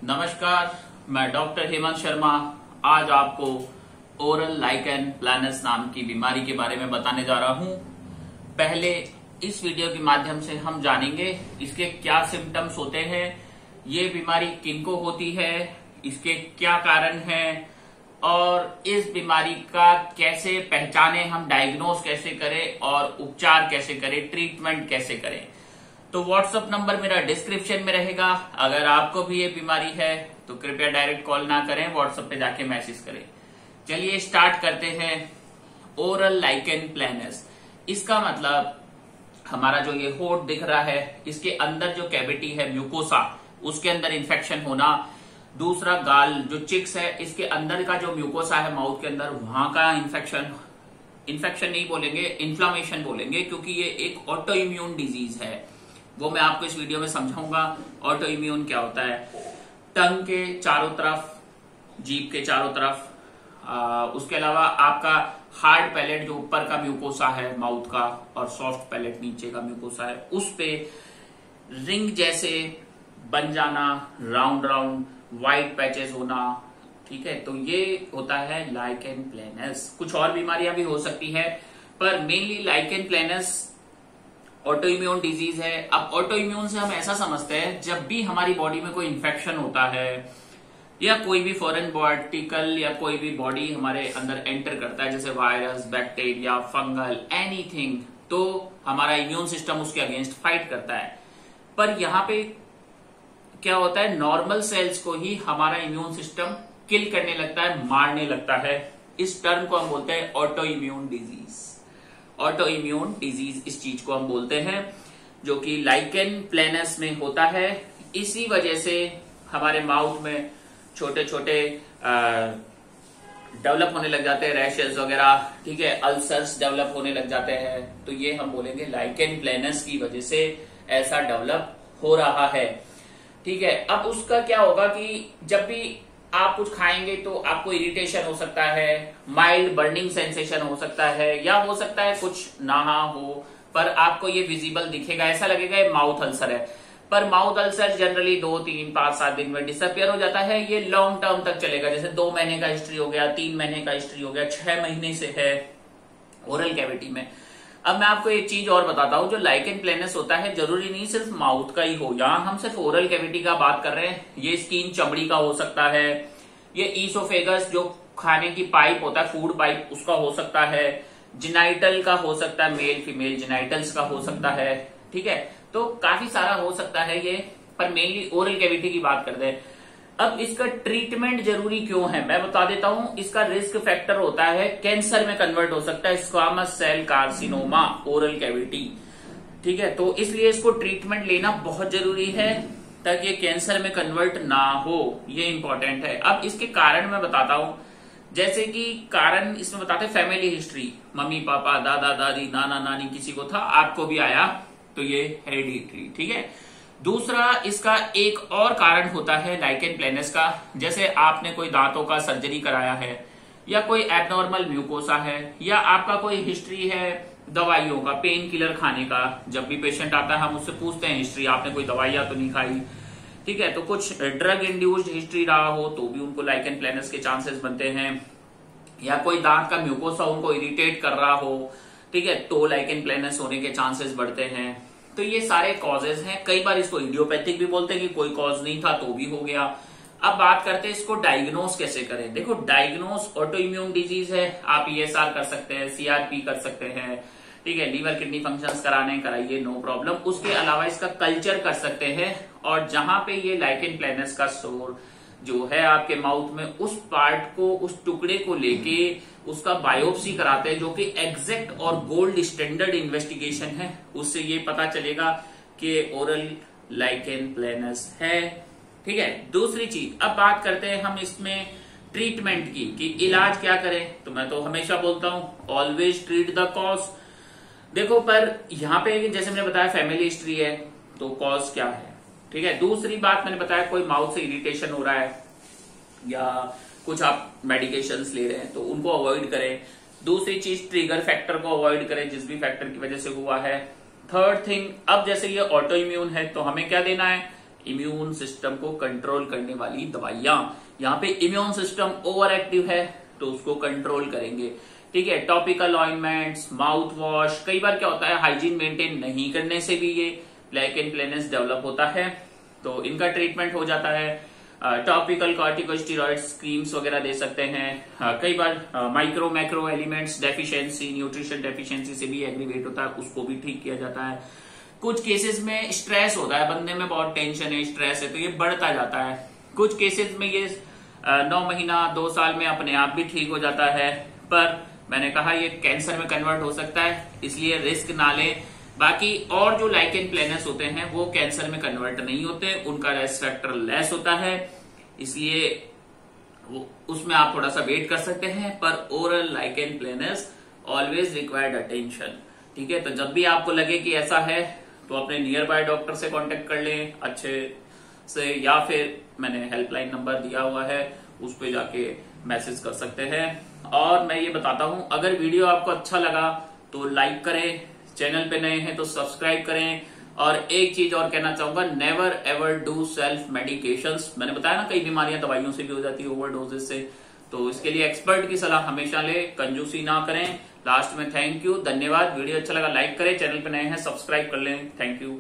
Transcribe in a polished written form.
नमस्कार, मैं डॉक्टर हेमंत शर्मा आज आपको ओरल लाइकेन प्लैनस नाम की बीमारी के बारे में बताने जा रहा हूं। पहले इस वीडियो के माध्यम से हम जानेंगे इसके क्या सिम्टम्स होते हैं, ये बीमारी किनको होती है, इसके क्या कारण हैं और इस बीमारी का कैसे पहचाने, हम डायग्नोज कैसे करें और उपचार कैसे करें, ट्रीटमेंट कैसे करें। तो व्हाट्सएप नंबर मेरा डिस्क्रिप्शन में रहेगा। अगर आपको भी ये बीमारी है तो कृपया डायरेक्ट कॉल ना करें, व्हाट्सएप पे जाके मैसेज करें। चलिए स्टार्ट करते हैं। ओरल लाइकेन प्लैनस, इसका मतलब हमारा जो ये होठ दिख रहा है, इसके अंदर जो कैविटी है म्यूकोसा, उसके अंदर इन्फेक्शन होना। दूसरा गाल जो चिक्स है, इसके अंदर का जो म्यूकोसा है माउथ के अंदर, वहां का इन्फेक्शन नहीं बोलेंगे, इन्फ्लामेशन बोलेंगे, क्योंकि ये एक ऑटो इम्यून डिजीज है। वो मैं आपको इस वीडियो में समझाऊंगा ऑटो इम्यून क्या होता है। टंग के चारों तरफ, जीभ के चारों तरफ, उसके अलावा आपका हार्ड पैलेट जो ऊपर का म्यूकोसा है माउथ का और सॉफ्ट पैलेट नीचे का म्यूकोसा है, उस पे रिंग जैसे बन जाना, राउंड राउंड व्हाइट पैचेस होना। ठीक है, तो ये होता है लाइकेन प्लैनस। कुछ और बीमारियां भी हो सकती है, पर mainly lichen planus auto immune disease है। अब ऑटो इम्यून से हम ऐसा समझते हैं, जब भी हमारी बॉडी में कोई इन्फेक्शन होता है या कोई भी फॉरेन पार्टिकल या कोई भी बॉडी हमारे अंदर एंटर करता है, जैसे वायरस, बैक्टीरिया, फंगल, एनीथिंग, तो हमारा इम्यून सिस्टम उसके अगेंस्ट फाइट करता है। पर यहाँ पे क्या होता है, नॉर्मल सेल्स को ही हमारा इम्यून सिस्टम किल करने लगता है, मारने लगता है। इस टर्म को हम बोलते हैं auto immune disease. Auto immune disease इस चीज को हम बोलते हैं, जो कि लाइकेन प्लैनस में होता है। इसी वजह से हमारे माउथ में छोटे छोटे डेवलप होने लग जाते हैं, रैशेस वगैरह, ठीक है, अल्सर्स डेवलप होने लग जाते हैं। तो ये हम बोलेंगे लाइकेन प्लैनस की वजह से ऐसा डेवलप हो रहा है। ठीक है, अब उसका क्या होगा कि जब भी आप कुछ खाएंगे तो आपको इरिटेशन हो सकता है, माइल्ड बर्निंग सेंसेशन हो सकता है, या हो सकता है कुछ ना हो, पर आपको ये विजिबल दिखेगा, ऐसा लगेगा ये माउथ अल्सर है। पर माउथ अल्सर जनरली 2, 3, 5, 7 दिन में डिसअपियर हो जाता है। ये लॉन्ग टर्म तक चलेगा, जैसे 2 महीने का हिस्ट्री हो गया, 3 महीने का हिस्ट्री हो गया, 6 महीने से है ओरल कैविटी में। अब मैं आपको एक चीज और बताता हूं, जो लाइकेन प्लैनस होता है जरूरी नहीं सिर्फ माउथ का ही हो, यहां हम सिर्फ ओरल कैविटी का बात कर रहे हैं। ये स्किन, चमड़ी का हो सकता है, ये ईसोफेगस जो खाने की पाइप होता है, फूड पाइप, उसका हो सकता है, जिनाइटल का हो सकता है, मेल फीमेल जिनाइटल्स का हो सकता है। ठीक है, तो काफी सारा हो सकता है ये, पर मेनली ओरल कैविटी की बात करते हैं। अब इसका ट्रीटमेंट जरूरी क्यों है मैं बता देता हूं। इसका रिस्क फैक्टर होता है, कैंसर में कन्वर्ट हो सकता है, squamous cell carcinoma oral cavity. ठीक है, तो इसलिए इसको ट्रीटमेंट लेना बहुत जरूरी है ताकि ये कैंसर में कन्वर्ट ना हो, ये इंपॉर्टेंट है। अब इसके कारण मैं बताता हूं, जैसे कि कारण इसमें बताते हैं फैमिली हिस्ट्री, मम्मी पापा, दादा दादी, नाना नानी, किसी को था, आपको भी आया, तो ये हेरिडिटरी। ठीक है, दूसरा इसका एक और कारण होता है लाइकेन प्लैनस का, जैसे आपने कोई दांतों का सर्जरी कराया है, या कोई एबनॉर्मल म्यूकोसा है, या आपका कोई हिस्ट्री है दवाइयों का, पेन किलर खाने का। जब भी पेशेंट आता है हम उससे पूछते हैं हिस्ट्री, आपने कोई दवाइयां तो नहीं खाई। ठीक है, तो कुछ ड्रग इंड्यूस्ड हिस्ट्री रहा हो तो भी उनको लाइकेन प्लैनस के चांसेस बनते हैं, या कोई दांत का म्यूकोसा उनको इरिटेट कर रहा हो, ठीक है, तो लाइकेन प्लैनस होने के चांसेस बढ़ते हैं। तो ये सारे कॉजेज हैं। कई बार इसको इडियोपैथिक भी बोलते हैं कि कोई कॉज नहीं था तो भी हो गया। अब बात करते हैं इसको डायग्नोस कैसे करें। देखो, डायग्नोस ऑटो इम्यून डिजीज है, आप ESR कर सकते हैं, CRP कर सकते हैं, ठीक है, लीवर किडनी फंक्शंस कराने कराइए, नो प्रॉब्लम। उसके अलावा इसका कल्चर कर सकते हैं, और जहां पे ये लाइकेन प्लैनस का सोर जो है आपके माउथ में, उस पार्ट को, उस टुकड़े को लेके उसका बायोप्सी कराते हैं, जो कि एग्जैक्ट और गोल्ड स्टैंडर्ड इन्वेस्टिगेशन है। उससे ये पता चलेगा कि ओरल लाइकेन प्लैनस है। ठीक है, दूसरी चीज, अब बात करते हैं हम इसमें ट्रीटमेंट की, कि इलाज क्या करें। तो मैं तो हमेशा बोलता हूं ऑलवेज ट्रीट द कॉज। देखो, पर यहाँ पे जैसे मैंने बताया फैमिली हिस्ट्री है, तो कॉज क्या है। ठीक है, दूसरी बात मैंने बताया कोई माउथ से इरिटेशन हो रहा है, या कुछ आप मेडिकेशंस ले रहे हैं, तो उनको अवॉइड करें। दूसरी चीज, ट्रिगर फैक्टर को अवॉइड करें, जिस भी फैक्टर की वजह से हुआ है। थर्ड थिंग, अब जैसे ये ऑटो इम्यून है तो हमें क्या देना है, इम्यून सिस्टम को कंट्रोल करने वाली दवाइयां। यहाँ पे इम्यून सिस्टम ओवर एक्टिव है तो उसको कंट्रोल करेंगे। ठीक है, टॉपिकल ऑइंटमेंट्स, माउथ वॉश, कई बार क्या होता है हाइजीन मेंटेन नहीं करने से भी ये प्लेक एंड प्लेनेस डेवलप होता है, तो इनका ट्रीटमेंट हो जाता है। टॉपिकल कॉर्टिकोस्टेरॉइड्स क्रीम्स वगैरह दे सकते हैं। कई बार micro macro elements deficiency, nutrition deficiency से भी एग्रीवेट होता है, उसको भी ठीक किया जाता है। कुछ केसेस में स्ट्रेस होता है, बंदे में बहुत टेंशन है, स्ट्रेस है, तो ये बढ़ता जाता है। कुछ केसेस में ये 9 महीना 2 साल में अपने आप भी ठीक हो जाता है, पर मैंने कहा ये कैंसर में कन्वर्ट हो सकता है, इसलिए रिस्क ना लें। बाकी और जो लाइकेन प्लेनस होते हैं वो कैंसर में कन्वर्ट नहीं होते, उनका रिस्क फैक्टर लेस होता है, इसलिए उसमें आप थोड़ा सा वेट कर सकते हैं। पर oral lichen planus always required attention. ठीक है, तो जब भी आपको लगे कि ऐसा है तो अपने नियर बाय डॉक्टर से कांटेक्ट कर लें अच्छे से, या फिर मैंने हेल्पलाइन नंबर दिया हुआ है उस पे जाके मैसेज कर सकते हैं। और मैं ये बताता हूं, अगर वीडियो आपको अच्छा लगा तो लाइक करें, चैनल पे नए हैं तो सब्सक्राइब करें। और एक चीज और कहना चाहूंगा, never ever do self medications. मैंने बताया ना कई बीमारियां दवाइयों से भी हो जाती है, ओवरडोजेस से, तो इसके लिए एक्सपर्ट की सलाह हमेशा ले, कंजूसी ना करें। लास्ट में थैंक यू, धन्यवाद। वीडियो अच्छा लगा लाइक करें, चैनल पे नए हैं सब्सक्राइब कर लें। Thank you.